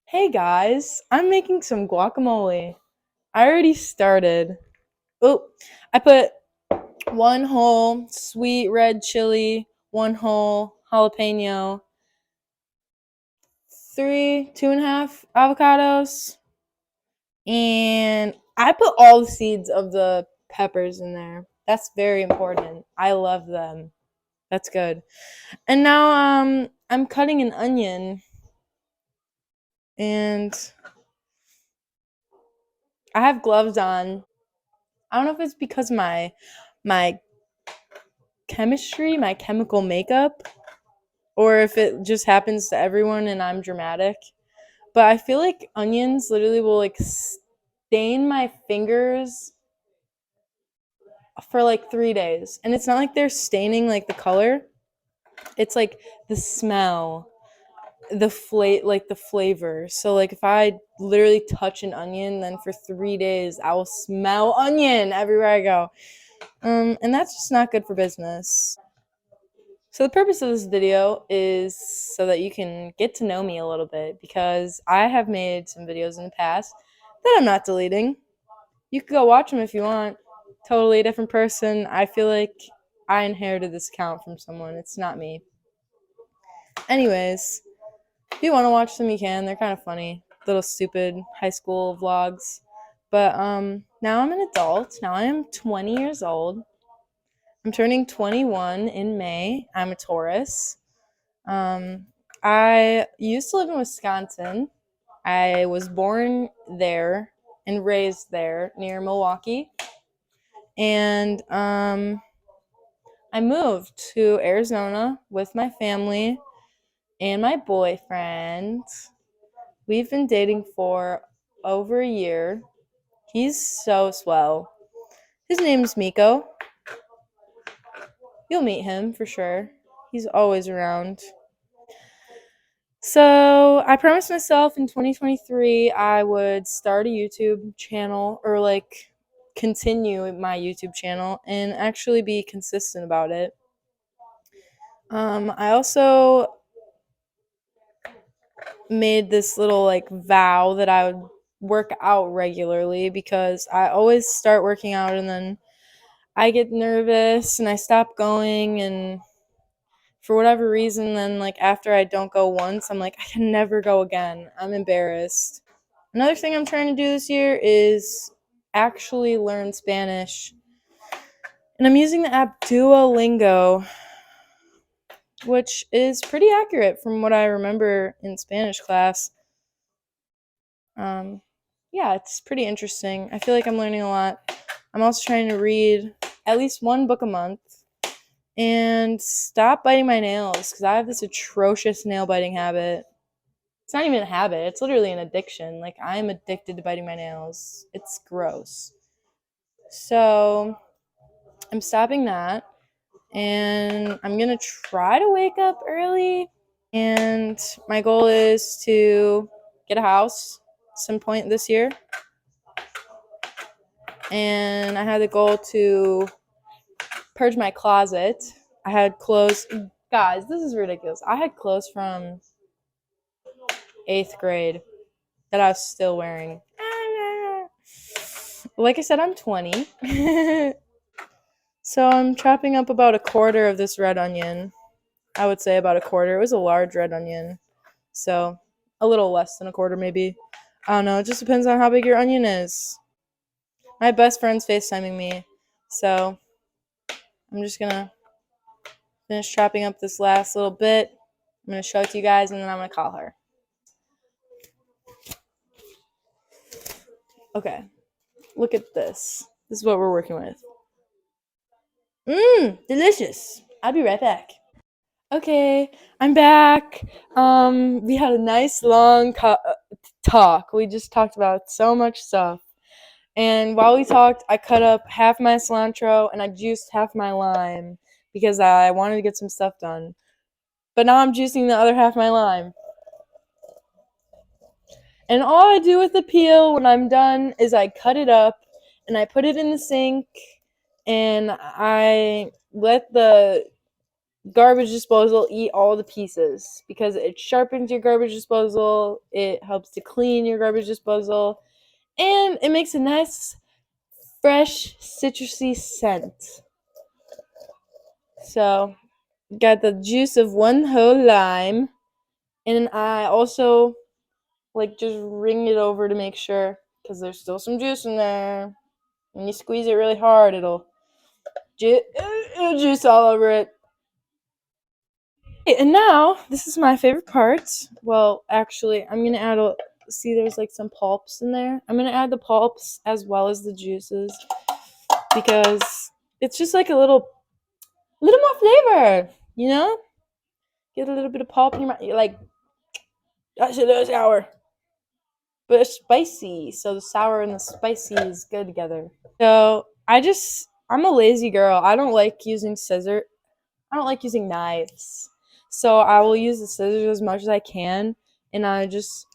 Hey guys, I'm making some guacamole. I already started. Oh, I put one whole sweet red chili, one whole jalapeno, two and a half avocados, and I put all the seeds of the peppers in there. That's very important. I love them. That's good. And now I'm cutting an onion and I have gloves on. I don't know if it's because my chemistry, my chemical makeup, or if it just happens to everyone and I'm dramatic. But I feel like onions literally will like stain my fingers for like 3 days. And it's not like they're staining like the color. It's like the smell, like the flavor. So like if I literally touch an onion, then for 3 days I will smell onion everywhere I go. And that's just not good for business. So the purpose of this video is so that you can get to know me a little bit because I have made some videos in the past that I'm not deleting. You could go watch them if you want. Totally different person. I feel like I inherited this account from someone. It's not me. Anyways, if you want to watch them, you can. They're kind of funny. Little stupid high school vlogs. But now I'm an adult. Now I am 20 years old. I'm turning 21 in May. I'm a Taurus. Um, I used to live in Wisconsin. I was born there and raised there near Milwaukee. And I moved to Arizona with my family and my boyfriend. We've been dating for over a year. He's so swell. His name's Miko. You'll meet him for sure. He's always around. So I promised myself in 2023 I would start a YouTube channel or like continue my YouTube channel and actually be consistent about it. I also made this little like vow that I would work out regularly because I always start working out and then I get nervous and I stop going, and for whatever reason then like after I don't go once I'm like I can never go again. I'm embarrassed. Another thing I'm trying to do this year is actually learn Spanish. And I'm using the app Duolingo, which is pretty accurate from what I remember in Spanish class. Um, yeah, it's pretty interesting. I feel like I'm learning a lot. I'm also trying to read at least one book a month and stop biting my nails because I have this atrocious nail biting habit. It's not even a habit, it's literally an addiction. Like, I am addicted to biting my nails. It's gross. So, I'm stopping that and I'm gonna try to wake up early. And my goal is to get a house at some point this year. And I had the goal to purge my closet. I had clothes. Guys, this is ridiculous. I had clothes from 8th grade that I was still wearing. Like I said, I'm 20. So I'm chopping up about a quarter of this red onion. I would say about a quarter. It was a large red onion. So a little less than a quarter, maybe. I don't know. It just depends on how big your onion is. My best friend's FaceTiming me. So I'm just going to finish chopping up this last little bit. I'm going to show it to you guys, and then I'm going to call her. Okay. Look at this. This is what we're working with. Delicious. I'll be right back. Okay, I'm back. We had a nice long talk. We just talked about so much stuff. And while we talked, I cut up half my cilantro and I juiced half my lime because I wanted to get some stuff done. But now I'm juicing the other half of my lime. And all I do with the peel when I'm done is I cut it up and I put it in the sink and I let the garbage disposal, eat all the pieces because it sharpens your garbage disposal, it helps to clean your garbage disposal, and it makes a nice, fresh, citrusy scent. So, got the juice of one whole lime, and I also like just wring it over to make sure because there's still some juice in there. When you squeeze it really hard, it'll juice all over it. And now, this is my favorite part. Well, actually, I'm gonna add a. See, there's like some pulps in there. I'm gonna add the pulps as well as the juices because it's just like a little more flavor. You know, get a little bit of pulp in your mouth. You're like, that's a little sour, but it's spicy. So the sour and the spicy is good together. So I'm a lazy girl. I don't like using scissors. I don't like using knives. So I will use the scissors as much as I can, and I just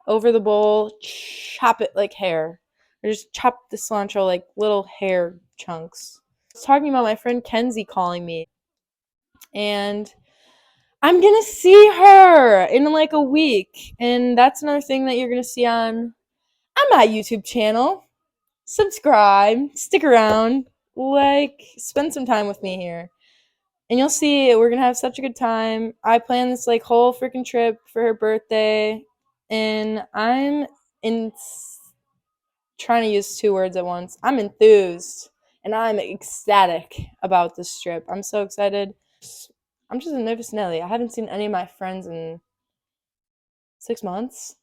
over the bowl chop it like hair. I just chop the cilantro like little hair chunks. I was talking about my friend Kenzie calling me, and I'm gonna see her in like a week, and that's another thing that you're gonna see on my YouTube channel. Subscribe, stick around, like, spend some time with me here. And you'll see we're gonna have such a good time. I planned this like whole freaking trip for her birthday, and I'm in trying to use two words at once. I'm enthused and I'm ecstatic about this trip. I'm so excited. I'm just a nervous Nelly. I haven't seen any of my friends in 6 months.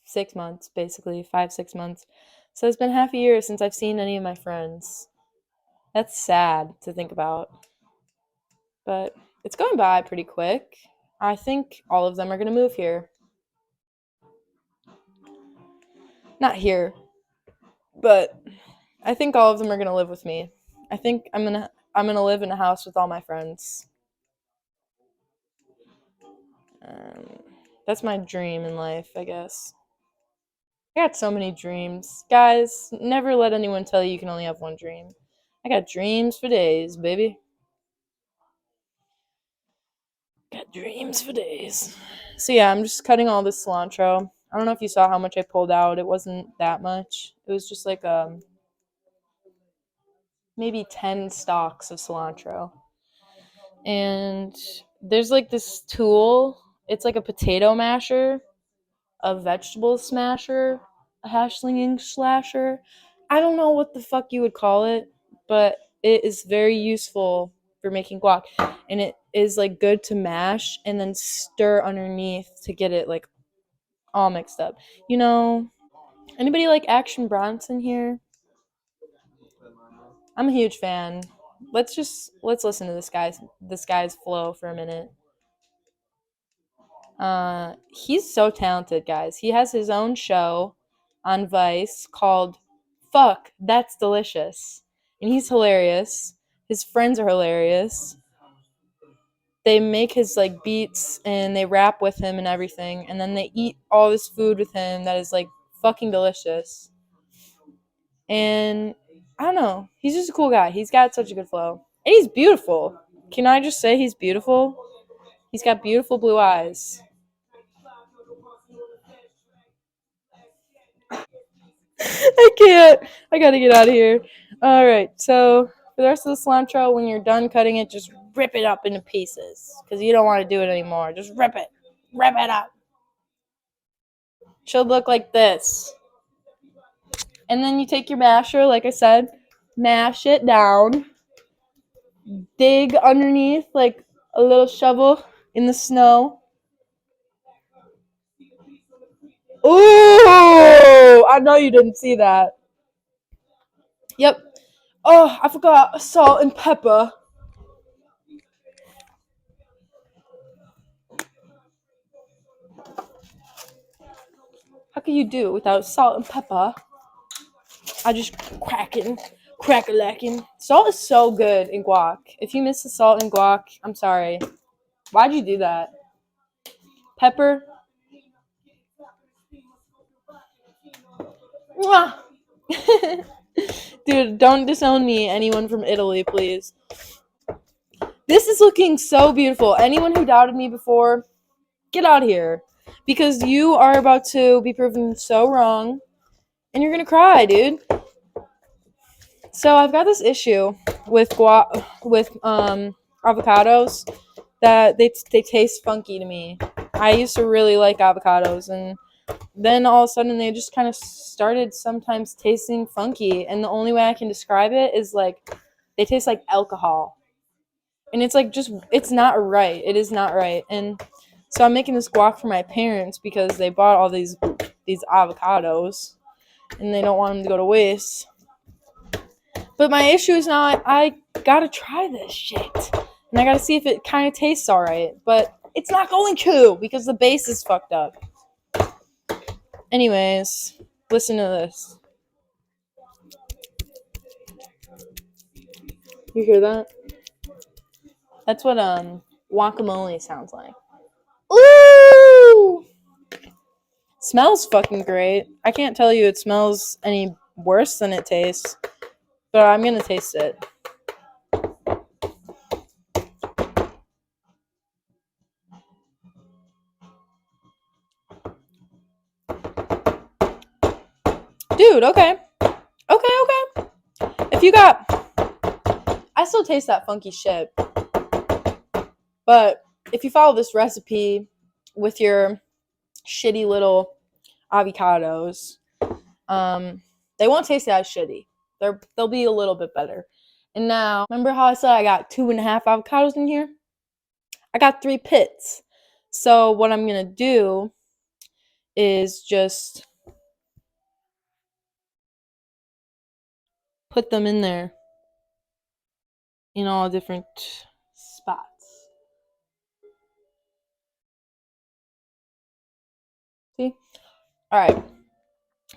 6 months, basically, 5, 6 months. So it's been half a year since I've seen any of my friends. That's sad to think about. But it's going by pretty quick. I think all of them are going to move here. Not here, but I think all of them are going to live with me. I think I'm going to live in a house with all my friends. Um, that's my dream in life, I guess. I got so many dreams. Guys, never let anyone tell you can only have one dream. I got dreams for days, baby. Got dreams for days. So yeah, I'm just cutting all this cilantro. I don't know if you saw how much I pulled out. It wasn't that much. It was just like maybe 10 stalks of cilantro. And there's like this tool. It's like a potato masher, a vegetable smasher, a hash slinging slasher. I don't know what the fuck you would call it, but it is very useful for making guac. And it is like good to mash and then stir underneath to get it like all mixed up. You know, anybody like Action Bronson here? I'm a huge fan. Let's listen to this guy's flow for a minute. He's so talented, guys. He has his own show on Vice called Fuck, That's Delicious. And he's hilarious. His friends are hilarious. They make his like beats and they rap with him and everything, and then they eat all this food with him that is like fucking delicious. And I don't know, he's just a cool guy. He's got such a good flow. And he's beautiful. Can I just say he's beautiful? He's got beautiful blue eyes. I can't. I gotta get out of here. Alright, so for the rest of the cilantro, when you're done cutting it, just rip it up into pieces. Because you don't want to do it anymore. Just rip it. Rip it up. Should look like this. And then you take your masher, like I said, mash it down. Dig underneath like a little shovel in the snow. Ooh! I know you didn't see that. Yep. Oh, I forgot salt and pepper. How can you do without salt and pepper? I just crack-a-lacking. Salt is so good in guac. If you miss the salt in guac, I'm sorry. Why'd you do that? Pepper. Mwah! Dude, don't disown me, anyone from Italy, please. This is looking so beautiful. Anyone who doubted me before, get out of here. Because you are about to be proven so wrong. And you're going to cry, dude. So I've got this issue with avocados that they taste funky to me. I used to really like avocados, and then all of a sudden they just kind of started sometimes tasting funky, and the only way I can describe it is like they taste like alcohol. And it's like just it's not right. It is not right. And so I'm making this guac for my parents because they bought all these avocados and they don't want them to go to waste. But my issue is now I gotta try this shit. And I gotta see if it kind of tastes alright. But it's not going to because the base is fucked up. Anyways, listen to this. You hear that? That's what guacamole sounds like. Ooh! Smells fucking great. I can't tell you it smells any worse than it tastes. But I'm gonna taste it. Dude, okay. Okay. If you got I still taste that funky shit. But if you follow this recipe with your shitty little avocados, they won't taste as shitty. They'll be a little bit better. And now, remember how I said I got 2.5 avocados in here? I got 3 pits. So what I'm gonna do is just put them in there in all different spots. See? Alright.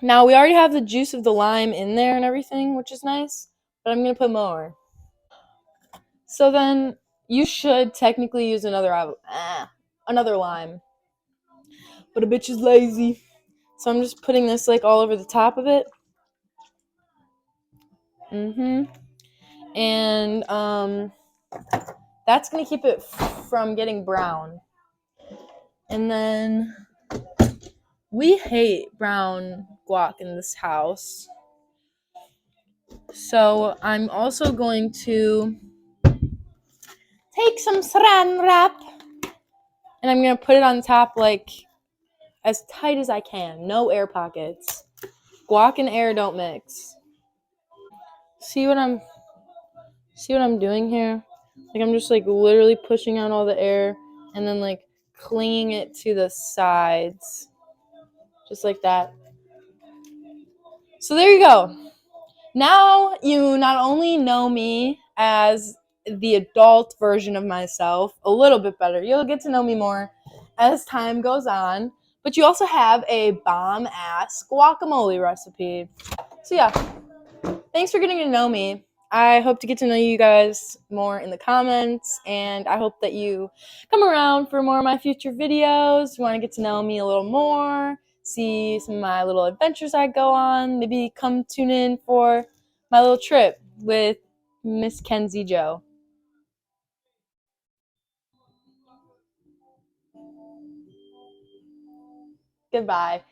Now we already have the juice of the lime in there and everything, which is nice. But I'm gonna put more. So then you should technically use another lime. But a bitch is lazy. So I'm just putting this like all over the top of it. And that's gonna keep it from getting brown. And then we hate brown guac in this house. So I'm also going to take some saran wrap and I'm gonna put it on top like as tight as I can. No air pockets. Guac and air don't mix. See what I'm doing here? Like I'm just like literally pushing out all the air and then like clinging it to the sides. Just like that. So there you go. Now you not only know me as the adult version of myself a little bit better. You'll get to know me more as time goes on. But you also have a bomb-ass guacamole recipe. So yeah, thanks for getting to know me. I hope to get to know you guys more in the comments, and I hope that you come around for more of my future videos. You want to get to know me a little more, see some of my little adventures I go on, maybe come tune in for my little trip with Miss Kenzie Joe. Goodbye.